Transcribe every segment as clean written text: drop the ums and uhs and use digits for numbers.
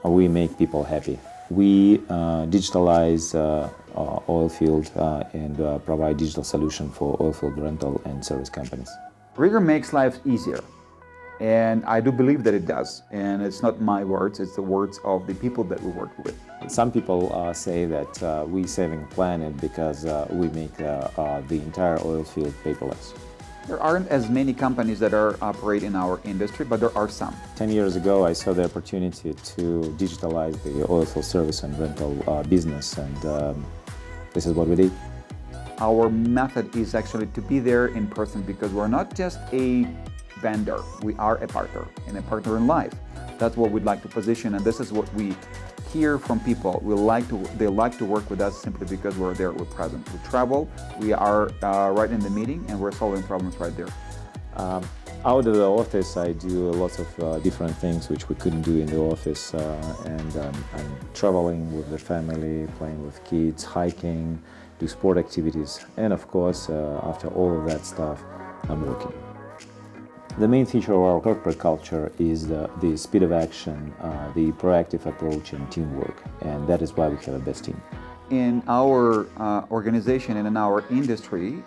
We make people happy. We digitalize oilfield and provide digital solution for oilfield rental and service companies. RigER makes life easier, and I do believe that it does. And it's not my words, it's the words of the people that we work with. Some people say that we saving planet because we make the entire oil field paperless. There aren't as many companies that operate in our industry, but there are some. 10 years ago, I saw the opportunity to digitalize the oilfield service and rental business, and this is what we did. Our method is actually to be there in person because we're not just a vendor, we are a partner, and a partner in life. That's what we'd like to position, and this is what we hear from people. They like to work with us simply because we're there, we're present. We travel, we are right in the meeting, and we're solving problems right there. Out of the office, I do lots of different things which we couldn't do in the office, and I'm traveling with the family, playing with kids, hiking, do sport activities, and of course, after all of that stuff, I'm working. The main feature of our corporate culture is the speed of action, the proactive approach and teamwork, and that is why we have the best team. In our organization and in our industry,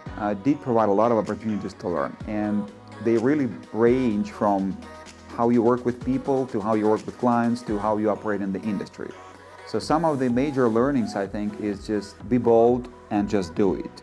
did provide a lot of opportunities to learn, and they really range from how you work with people to how you work with clients to how you operate in the industry. So some of the major learnings, I think, is just be bold and just do it.